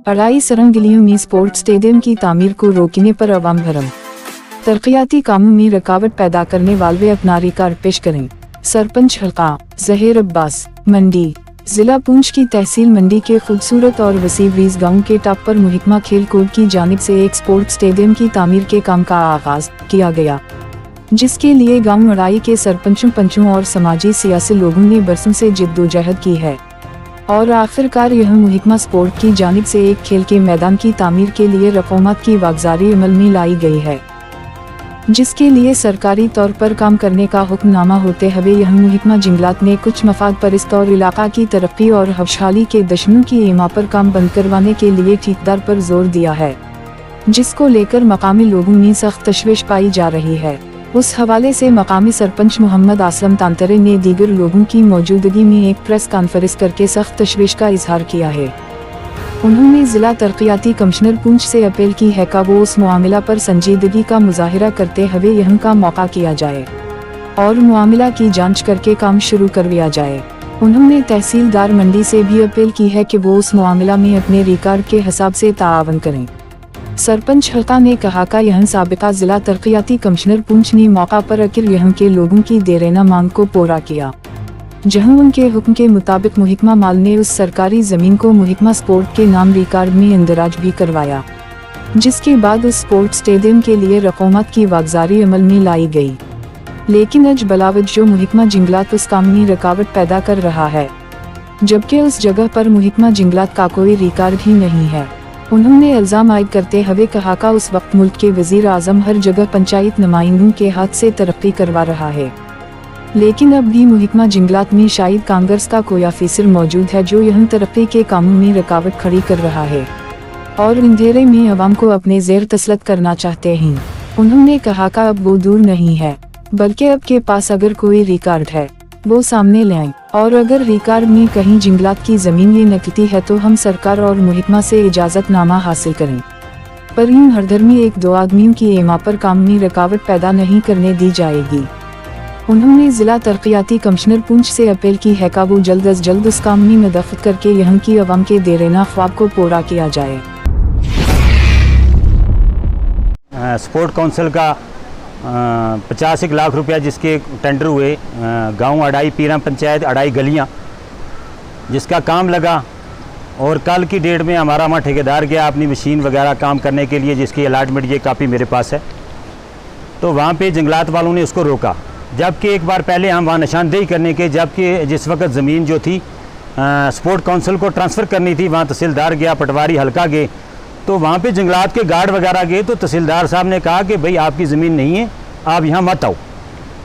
अढ़ाई सरंगिलियों में sports stadium की तामीर को रोकने पर अवाम भरम। तरक्याती कामों में रुकावट पैदा करने वाले अपना रिकॉर्ड पेश करें। सरपंच हल्का जहीर अब्बास। मंडी जिला पुंछ की तहसील मंडी के खूबसूरत और वसी ब्रीज गाँव के टॉप पर मुहिकमा खेल कूद की जानिब से एक स्पोर्ट्स स्टेडियम की तामीर के काम का आगाज किया गया, जिसके लिए गाँव अड़ाई के सरपंचों, पंचों और समाजी सियासी लोगों ने बरसों से जिद्दोजहद की है और आखिरकार यह मुहिकमा स्पोर्ट की जानिब से एक खेल के मैदान की तामीर के लिए रकूमत की वागजारी अमल में लाई गई है, जिसके लिए सरकारी तौर पर काम करने का हुक्मनामा होते हुए यह मुहिकमा जंगलात ने कुछ मफाद परस्त और इलाका की तरक्की और खुशहाली के दशनों की ईमा पर काम बंद करवाने के लिए ठेकेदार पर जोर दिया है, जिसको लेकर मकामी लोगों में सख्त तशवीश पाई जा रही है। उस हवाले से मकामी सरपंच मोहम्मद आसलम तांतरे ने दीगर लोगों की मौजूदगी में एक प्रेस कॉन्फ्रेंस करके सख्त तशवीश का इजहार किया है। उन्होंने जिला तरक्याती कमिश्नर पुंछ से अपील की है कि वो उस मामला पर संजीदगी का मुजाहिरा करते हुए यहाँ का मौका किया जाए और मामला की जांच करके काम शुरू करवाया जाए। उन्होंने तहसीलदार मंडी से भी अपील की है कि वो उस मामला में अपने रिकॉर्ड के हिसाब से ताआवन करें। सरपंच हल्का ने कहा कि यह साबिका जिला तरक्याती कमिश्नर पुंछ ने मौका पर आकर यहाँ के लोगों की देरेना मांग को पूरा किया, जहां उनके हुक्म के मुताबिक मुहिकमा माल ने उस सरकारी जमीन को मुहिकमा स्पोर्ट के नाम रिकॉर्ड में इंदराज भी करवाया, जिसके बाद उस स्पोर्ट स्टेडियम के लिए रकूमत की वागजारी अमल में लाई गई। लेकिन अज बलावजो मुहिकमा जंगलात उस काम में रुकावट पैदा कर रहा है, जबकि उस जगह पर मुहिकमा जंगलात का कोई रिकॉर्ड ही नहीं है। उन्होंने इल्जाम आयद करते हुए कहा कि उस वक्त मुल्क के वजीर आजम हर जगह पंचायत नुमाइंदों के हाथ से तरक्की करवा रहा है, लेकिन अब भी मुहिकमा जंगलात में शायद कांग्रेस का कोई ऑफिसर मौजूद है जो यह तरक्की के कामों में रुकावट खड़ी कर रहा है और अंधेरे में अवाम को अपने ज़ेर तसल्लुत करना चाहते हैं। उन्होंने कहा कि अब वो दूर नहीं है, बल्कि अब के पास अगर कोई रिकॉर्ड है वो सामने ले आए और अगर रिकॉर्ड में कहीं जंगलात की जमीन ये नकली है तो हम सरकार और मुहिकमा से इजाज़तनामा हासिल करें, पर यूं हरदर्मी एक दो आदमियों की ईमा पर काम में रुकावट पैदा नहीं करने दी जाएगी। उन्होंने जिला तरक्याती कमिश्नर पुंछ से अपील की है कि वो जल्द अज जल्द उस काम में मदद करके यहाँ की अवाम के देरेना ख्वाब को पूरा किया जाए। स्पोर्ट काउंसिल का 50 लाख रुपया जिसके टेंडर हुए, गांव अड़ाई पीरा पंचायत अड़ाई गलियां, जिसका काम लगा और कल की डेट में हमारा वहाँ ठेकेदार गया अपनी मशीन वगैरह काम करने के लिए, जिसकी अलॉटमेंट ये कापी मेरे पास है। तो वहाँ पे जंगलात वालों ने उसको रोका, जबकि एक बार पहले हम वहाँ निशानदेही करने के, जबकि जिस वक्त ज़मीन जो थी स्पोर्ट काउंसिल को ट्रांसफ़र करनी थी, वहाँ तहसीलदार गया, पटवारी हल्का गए, तो वहाँ पे जंगलात के गार्ड वगैरह गए, तो तहसीलदार साहब ने कहा कि भाई आपकी ज़मीन नहीं है, आप यहाँ मत आओ।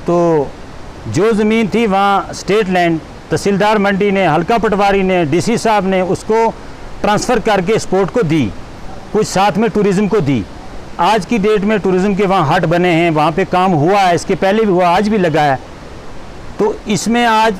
तो जो ज़मीन थी वहाँ स्टेट लैंड, तहसीलदार मंडी ने, हल्का पटवारी ने, डीसी साहब ने उसको ट्रांसफ़र करके स्पोर्ट को दी, कुछ साथ में टूरिज़्म को दी। आज की डेट में टूरिज़्म के वहाँ हट बने हैं, वहाँ पे काम हुआ है, इसके पहले भी हुआ, आज भी लगा है। तो इसमें आज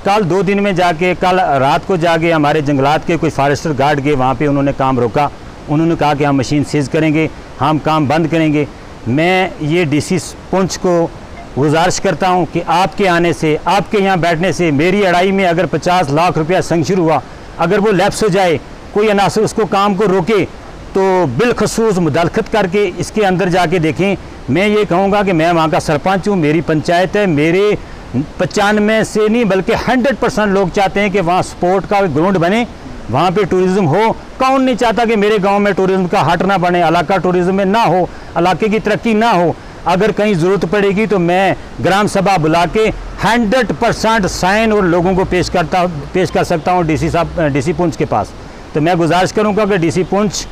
कल 2 दिन में जाके, कल रात को जाके हमारे जंगलात के कोई फॉरेस्टर गार्ड गए, वहाँ पे उन्होंने काम रोका। उन्होंने कहा कि हम मशीन सीज करेंगे, हम काम बंद करेंगे। मैं ये डीसी पुंछ को गुजारिश करता हूँ कि आपके आने से, आपके यहाँ बैठने से मेरी अड़ाई में अगर 50 लाख रुपया संक्शन हुआ, अगर वो लैप्स हो जाए, कोई अनासर उसको काम को रोके, तो बिलखसूस मुदाखलत करके इसके अंदर जाके देखें। मैं ये कहूँगा कि मैं वहाँ का सरपंच हूँ, मेरी पंचायत है, मेरे 95 से नहीं बल्कि 100% लोग चाहते हैं कि वहाँ स्पोर्ट का ग्राउंड बने, वहाँ पे टूरिज़्म हो। कौन नहीं चाहता कि मेरे गांव में टूरिज़्म का हट ना बने, इलाका टूरिज़्म में ना हो, इलाके की तरक्की ना हो। अगर कहीं ज़रूरत पड़ेगी तो मैं ग्राम सभा बुला के 100% साइन और लोगों को पेश कर सकता हूँ डीसी साहब, डीसी पुंछ के पास। तो मैं गुजारिश करूँगा कि डीसी पुंछ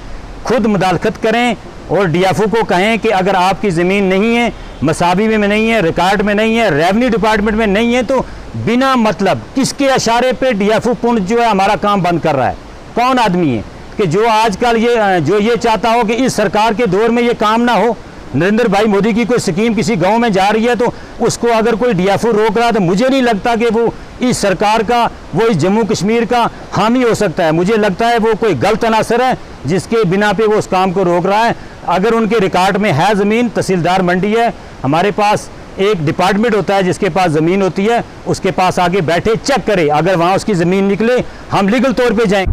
खुद मुदाखलत करें और डीएफओ को कहें कि अगर आपकी ज़मीन नहीं है, मसाबी में नहीं है, रिकॉर्ड में नहीं है, रेवेन्यू डिपार्टमेंट में नहीं है, तो बिना मतलब किसके इशारे पे डीएफओ पुंछ जो है हमारा काम बंद कर रहा है? कौन आदमी है कि जो आजकल ये चाहता हो कि इस सरकार के दौर में ये काम ना हो? नरेंद्र भाई मोदी की कोई स्कीम किसी गांव में जा रही है तो उसको अगर कोई डीएफओ रोक रहा है, तो मुझे नहीं लगता कि वो इस सरकार का, वो इस जम्मू कश्मीर का हामी हो सकता है। मुझे लगता है वो कोई गलत अनासर है जिसके बिना पे वो उस काम को रोक रहा है। अगर उनके रिकॉर्ड में है ज़मीन, तहसीलदार मंडी है, हमारे पास एक डिपार्टमेंट होता है जिसके पास ज़मीन होती है, उसके पास आगे बैठे चेक करे, अगर वहाँ उसकी ज़मीन निकले हम लीगल तौर पे जाएं।